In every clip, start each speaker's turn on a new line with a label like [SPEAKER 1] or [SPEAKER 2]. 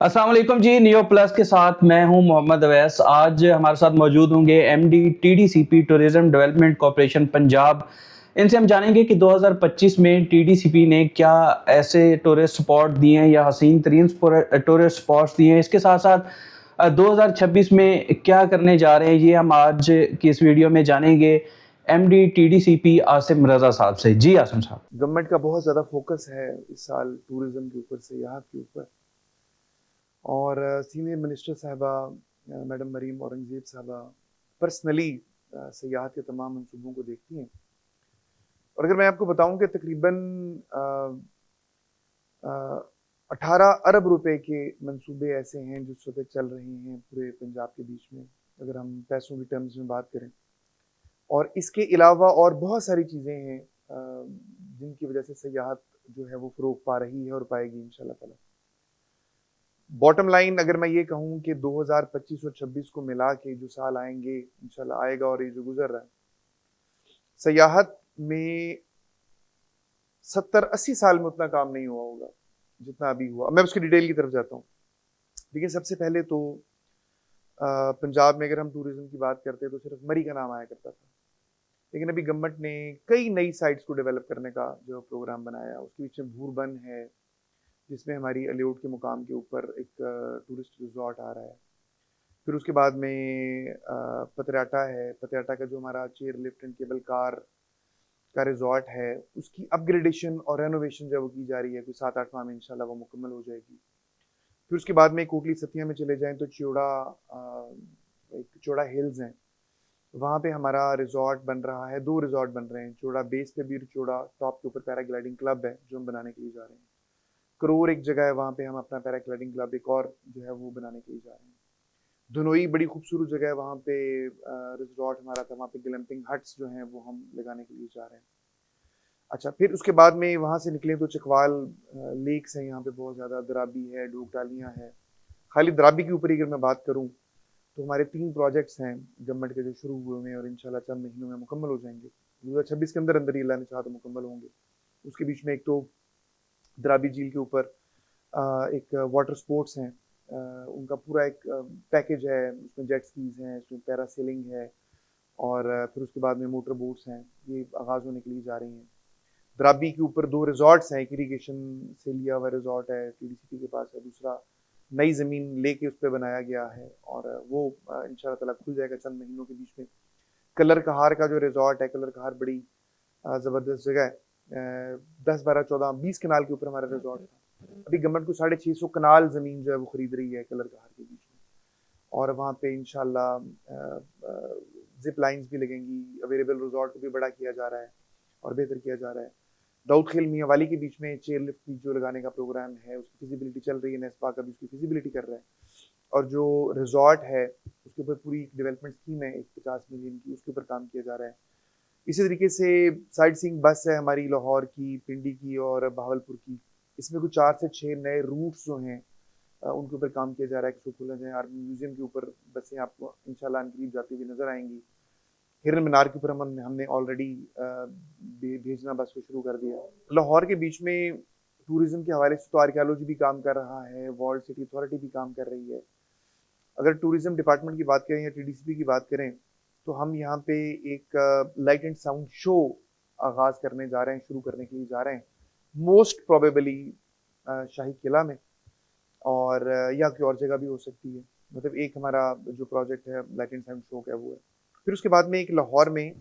[SPEAKER 1] अस्सलाम वालेकुम जी। Neo plus के साथ मैं हूं मोहम्मद अवैस। आज हमारे साथ मौजूद होंगे MD TDCP tourism development corporation Punjab. इनसे हम जानेंगे कि 2025 में टीडीसीपी ने क्या ऐसे टूरिस्ट स्पॉट दिए हैं या हसीन तरीन टूरिस्ट स्पॉट्स दिए हैं। इसके साथ साथ 2026 में क्या करने जा रहे हैं, ये हम आज की इस वीडियो में जानेंगे एमडी टीडीसीपी आसिम रजा साहब से। जी आसिम साहब।
[SPEAKER 2] गवर्नमेंट का बहुत ज़्यादा फोकस है इस साल टूरिज़्म के ऊपर, सियाहत के ऊपर। और सीनियर मिनिस्टर साहबा मैडम मरीम औरंगज़ेब साहबा पर्सनली सियाहत के तमाम मंसूबों को देखती हैं। और अगर मैं आपको बताऊं कि तकरीबन 18 अरब रुपए के मंसूबे ऐसे हैं जो इस वक्त चल रहे हैं पूरे पंजाब के बीच में, अगर हम पैसों की टर्म्स में बात करें। और इसके अलावा और बहुत सारी चीज़ें हैं जिनकी वजह से सियाहत जो है वो फ़रोग पा रही है और पाएगी इंशाल्लाह ताला। बॉटम लाइन अगर मैं ये कहूँ कि 2025 और 26 को मिला के जो साल आएंगे इंशाल्लाह आएगा, और ये जो गुजर रहा है सियाहत में 70-80 साल में उतना काम नहीं हुआ होगा जितना अभी हुआ। मैं उसकी डिटेल की तरफ जाता हूँ। देखिए, सबसे पहले तो पंजाब में अगर हम टूरिज्म की बात करते हैं तो सिर्फ मरी का नाम आया करता था, लेकिन अभी गवर्नमेंट ने कई नई साइट्स को डेवलप करने का जो प्रोग्राम बनाया। उसके पीछे भूरबन है जिसमें हमारी अलियोट के मुकाम के ऊपर एक टूरिस्ट रिजॉर्ट आ रहा है। फिर उसके बाद में पतियाटा है। पतियाटा का जो हमारा chair lift and cable car का रिजॉर्ट है, उसकी अपग्रेडेशन और रेनोवेशन जब वो की जा रही है, कोई 7-8 माह में इंशाल्लाह वो मुकम्मल हो जाएगी। फिर उसके बाद में कोटली सतिया में चले जाएं तो एक चौड़ा हिल्स हैं, वहाँ पे हमारा रिजॉर्ट बन रहा है। 2 रिजॉर्ट बन रहे हैं, चौड़ा बेस पे भी और चौड़ा टॉप के ऊपर पैराग्लाइडिंग क्लब है जो हम बनाने के लिए जा रहे हैं। करोर एक जगह है, वहाँ पे हम अपना पैराग्लाइडिंग क्लब एक और जो है वो बनाने के लिए जा रहे हैं। धनोई बड़ी खूबसूरत जगह है, वहाँ पे रिजॉर्ट हमारा था, वहाँ पे ग्लैम्पिंग हट्स जो हैं वो हम लगाने के लिए जा रहे हैं। अच्छा, फिर उसके बाद में वहाँ से निकले तो चकवाल लेक्स हैं, यहाँ पे बहुत ज़्यादा दराबी है, ढूकटालियाँ है। खाली दराबी के ऊपर ही अगर मैं बात करूँ तो हमारे 3 प्रोजेक्ट्स हैं गवर्नमेंट के जो शुरू हुए हैं और इंशाल्लाह चंद महीनों में मुकम्मल हो जाएंगे। 2026 के अंदर अंदर ही अल्लाह ने चाहा तो मुकम्मल होंगे। उसके बीच में एक तो दराबी झील के ऊपर एक वाटर स्पोर्ट्स हैं, उनका पूरा एक पैकेज है। उसमें जेट स्कीज हैं, उसमें पैरासेलिंग है, और फिर उसके बाद में मोटर बोट्स हैं, ये आगाज़ होने के लिए जा रही हैं। दराबी के ऊपर 2 रिजॉर्ट्स हैं, एक इरीगेशन से लिया हुआ रिजॉर्ट है, टीडीसीपी के पास है, दूसरा नई ज़मीन लेके उस पर बनाया गया है, और वो इंशाल्लाह ताला खुल जाएगा चंद महीनों के बीच में। कलर कहार का जो रिजॉर्ट है, कलर कहार बड़ी ज़बरदस्त जगह है। 10, 12, 14, 20 कनाल के ऊपर हमारा रिजॉर्ट था। अभी गवर्नमेंट को 650 कनाल ज़मीन जो है वो खरीद रही है कलर कहार के बीच में, और वहाँ पे इंशाल्लाह जिप लाइन्स भी लगेंगी। अवेलेबल रिजॉर्ट को भी बड़ा किया जा रहा है और बेहतर किया जा रहा है। दाऊद खेल मियाँ वाली के बीच में चेयर लिफ्ट की जो लगाने का प्रोग्राम है, उसकी फिजिबिलिटी चल रही है, नेस्पा का भी उसकी फिजिबिलिटी कर रहा है। और जो रिजॉर्ट है उसके ऊपर पूरी डेवलपमेंट स्कीम है, एक 50 मिलियन की, उसके ऊपर काम किया जा रहा है। इसी तरीके से साइट सीइंग बस है हमारी, लाहौर की, पिंडी की और बहावलपुर की। इसमें कुछ 4 से 6 नए रूट्स जो हैं उनके ऊपर काम किया जा रहा है। सुकुला है आर्मी म्यूजियम के ऊपर बसें आपको इंशाल्लाह करीब जाती हुई नजर आएंगी। हिरन मीनार के ऊपर हमने ऑलरेडी भेजना बस को शुरू कर दिया। लाहौर के बीच में टूरिज्म के हवाले से तो आर्कियोलॉजी भी काम कर रहा है, वर्ल्ड सिटी अथॉरिटी भी काम कर रही है। अगर टूरिज्म डिपार्टमेंट की बात करें या टीडीसीपी की बात करें तो हम यहाँ पे एक लाइट एंड साउंड शो आगाज करने जा रहे हैं, शुरू करने के लिए जा रहे हैं, मोस्ट प्रोबेबली शाही किला में, और या कोई और जगह भी हो सकती है। मतलब एक हमारा जो प्रोजेक्ट है लाइट एंड साउंड शो का वो है। फिर उसके बाद में एक लाहौर में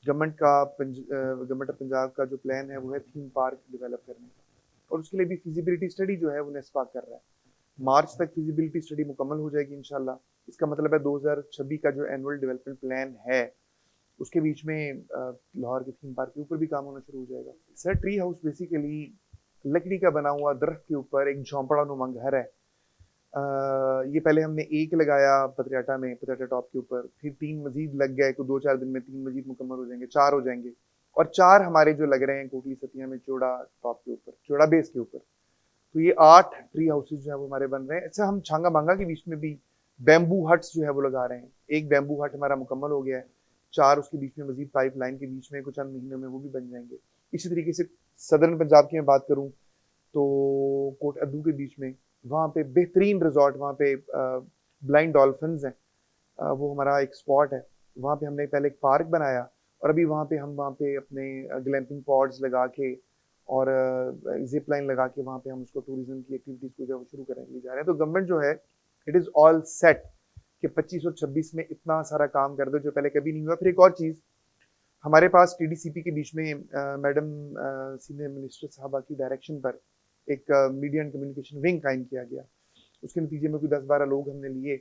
[SPEAKER 2] गवर्नमेंट ऑफ पंजाब का जो प्लान है वो है थीम पार्क डेवलप करने का, और उसके लिए भी फिजिबिलिटी स्टडी जो है वो नेस्पा कर रहा है। मार्च तक फिजिबिलिटी स्टडी मुकम्मल हो जाएगी इंशाल्लाह। इसका मतलब है 2026 का जो एनुअल डेवलपमेंट प्लान है उसके बीच में लाहौर के थीम पार्क के ऊपर भी काम होना शुरू हो जाएगा। सर, ट्री हाउस बेसिकली लकड़ी का बना हुआ दरख्त के ऊपर एक झोंपड़ा नुमा घर है। ये पहले हमने एक लगाया पतियाटा में, पतियाटा टॉप के ऊपर, फिर 3 मजीद लग गए, को 2-4 दिन में 3 मजीद मुकम्मल हो जाएंगे, 4 हो जाएंगे। और 4 हमारे जो लग रहे हैं कोटली सतिया में चौड़ा टॉप के ऊपर, चौड़ा बेस के ऊपर। तो ये 8 ट्री हाउसेज जो है वो हमारे बन रहे हैं। अच्छा, हम छांगा मांगा के बीच में भी बैम्बू हट्स जो है वो लगा रहे हैं। एक बैम्बू हट हमारा मुकम्मल हो गया है, 4 उसके बीच में मजीद पाइपलाइन के बीच में कुछ चंद महीनों में वो भी बन जाएंगे। इसी तरीके से सदर्न पंजाब की मैं बात करूँ तो कोट अद्दू के बीच में वहाँ पे बेहतरीन रिजॉर्ट, वहाँ पे ब्लाइंड डॉल्फिन्स हैं, वो हमारा एक स्पॉट है। वहाँ पे हमने पहले एक पार्क बनाया और अभी हम वहाँ पे अपने ग्लैम्पिंग पॉड्स लगा के और जिप लाइन लगा के वहाँ पे हम उसको टूरिज्म की एक्टिविटीज को जो है वो शुरू करने जा रहे हैं। तो गवर्नमेंट जो है इट इज़ ऑल सेट कि 25 और 26 में इतना सारा काम कर दो जो पहले कभी नहीं हुआ। फिर एक और चीज़, हमारे पास टीडीसीपी के बीच में मैडम सीनियर मिनिस्टर साहबा की डायरेक्शन पर एक मीडिया एंड कम्युनिकेशन विंग कायम किया गया। उसके नतीजे में कोई 10-12 लोग हमने लिए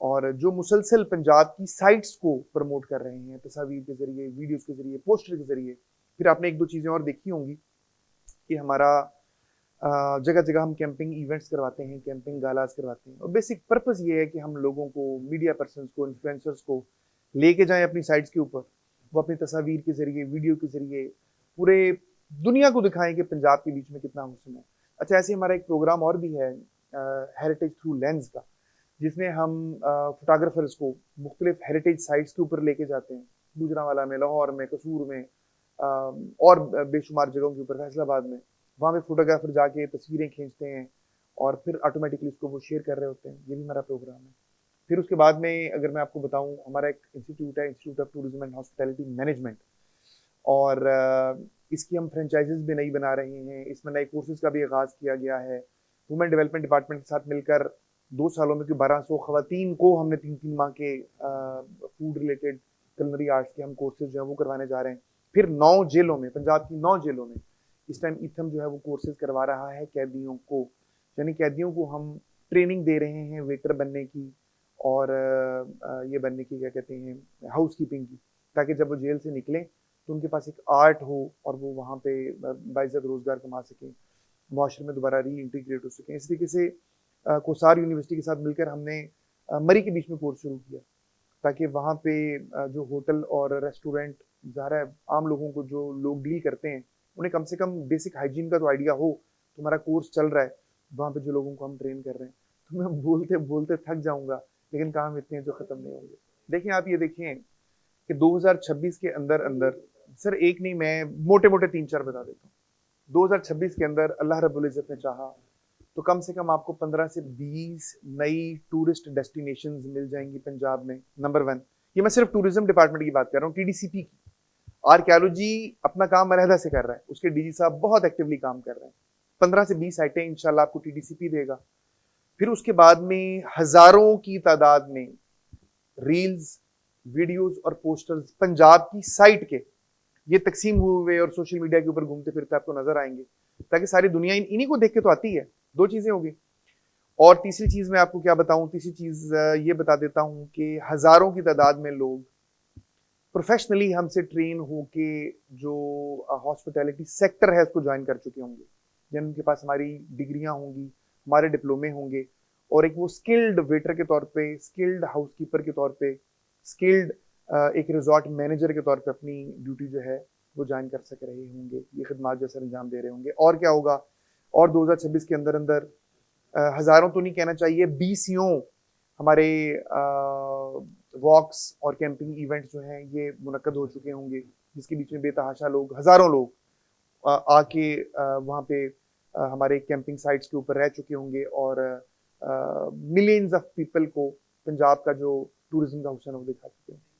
[SPEAKER 2] और जो मुसलसल पंजाब की साइट्स को प्रमोट कर रहे हैं, तस्वीर के जरिए, वीडियोस के जरिए, पोस्टर के जरिए। फिर आपने एक दो चीज़ें और देखी होंगी कि हमारा जगह जगह हम कैंपिंग इवेंट्स करवाते हैं, कैंपिंग गालास करवाते हैं और बेसिक पर्पस ये है कि हम लोगों को, मीडिया पर्सन्स को, इन्फ्लुएंसर्स को लेके जाएं अपनी साइट्स के ऊपर। वो अपनी तस्वीर के जरिए, वीडियो के जरिए पूरे दुनिया को दिखाएं कि पंजाब के बीच में कितना हुस्न है। अच्छा, ऐसे हमारा एक प्रोग्राम और भी है हेरिटेज थ्रू लेंस का, जिसमें हम फोटोग्राफर्स को मुख्तलिफ हेरिटेज साइट्स के ऊपर लेके जाते हैं, गुजरांवाला में, लाहौर में, कसूर में, और बेशुमार जगहों के ऊपर, फैसलाबाद में। वहाँ पे फोटोग्राफर जाके तस्वीरें खींचते हैं और फिर ऑटोमेटिकली उसको वो शेयर कर रहे होते हैं। ये भी हमारा प्रोग्राम है। फिर उसके बाद में अगर मैं आपको बताऊं, हमारा एक इंस्टीट्यूट है, institute of tourism and hospitality management, और इसकी हम फ्रेंचाइजेज भी नई बना रहे हैं। इसमें नए कोर्सेज का भी आगाज़ किया गया है। वुमेन डेवलपमेंट डिपार्टमेंट के साथ मिलकर 2 सालों में 1200 खवातीन को हमने 3-3 माह के फूड रिलेटेड culinary आर्ट्स के हम कोर्सेज जो है वो करवाने जा रहे हैं। फिर 9 जेलों में, पंजाब की 9 जेलों में इस टाइम इथम जो है वो कोर्सेज करवा रहा है कैदियों को। यानी कैदियों को हम ट्रेनिंग दे रहे हैं वेटर बनने की और ये बनने की, क्या कहते हैं, हाउस कीपिंग की, ताकि जब वो जेल से निकलें तो उनके पास एक आर्ट हो और वो वहाँ पे बाइज़्ज़त रोज़गार कमा सकें, माशरे में दोबारा री इंटीग्रेट हो सकें। इस तरीके से कोसार यूनिवर्सिटी के साथ मिलकर हमने मरी के बीच में कोर्स शुरू किया, ताकि वहाँ पे जो होटल और रेस्टोरेंट, ज़ाहिर है आम लोगों को जो लोग डील करते हैं, उन्हें कम से कम बेसिक हाइजीन का तो आइडिया हो। तो हमारा कोर्स चल रहा है, वहाँ पे जो लोगों को हम ट्रेन कर रहे हैं। तो मैं बोलते बोलते थक जाऊंगा, लेकिन काम इतने हैं जो ख़त्म नहीं होंगे। देखिए, आप ये देखें कि 2026 के अंदर अंदर, सर एक नहीं, मैं मोटे मोटे 3-4 बता देता हूँ। 2026 के अंदर अल्लाह रब्बुल इज़्ज़त ने चाहा तो कम से कम आपको 15 से 20 नई टूरिस्ट डेस्टिनेशंस मिल जाएंगी पंजाब में। नंबर 1, ये मैं सिर्फ टूरिज्म डिपार्टमेंट की बात कर रहा हूँ, टीडीसीपी की। आर्कियोलॉजी अपना काम अलहदा से कर रहा है, उसके डीजी साहब बहुत एक्टिवली काम कर रहे हैं। 15 से 20 साइटें इंशाल्लाह आपको टीडीसीपी देगा। फिर उसके बाद में हजारों की तादाद में रील्स, वीडियोस और पोस्टर्स पंजाब की साइट के ये तकसीम हुए और सोशल मीडिया के ऊपर घूमते फिरते आपको नजर आएंगे, ताकि सारी दुनिया इन्हीं को देख के तो आती है। 2 चीजें होगी। और तीसरी चीज मैं आपको क्या बताऊं, तीसरी चीज ये बता देता हूं कि हजारों की तादाद में लोग प्रोफेशनली हमसे ट्रेन होके जो हॉस्पिटैलिटी सेक्टर है उसको ज्वाइन कर चुके होंगे, जिनके पास हमारी डिग्रियां होंगी, हमारे डिप्लोमे होंगे, और एक वो स्किल्ड वेटर के तौर पे, स्किल्ड हाउसकीपर के तौर पे, स्किल्ड एक रिजॉर्ट मैनेजर के तौर पे अपनी ड्यूटी जो है वो ज्वाइन कर सक रहे होंगे, ये खदमात जैसे अंजाम दे रहे होंगे। और क्या होगा, और 2026 के अंदर अंदर हजारों तो नहीं कहना चाहिए, 20 हमारे वॉक्स और कैंपिंग इवेंट्स जो हैं ये मुनक्कद हो चुके होंगे, जिसके बीच में बेतहाशा लोग, हजारों लोग आके वहाँ पे हमारे कैंपिंग साइट्स के ऊपर रह चुके होंगे और मिलियंस ऑफ पीपल को पंजाब का जो टूरिज्म का हुस्न है वो दिखा चुके हैं।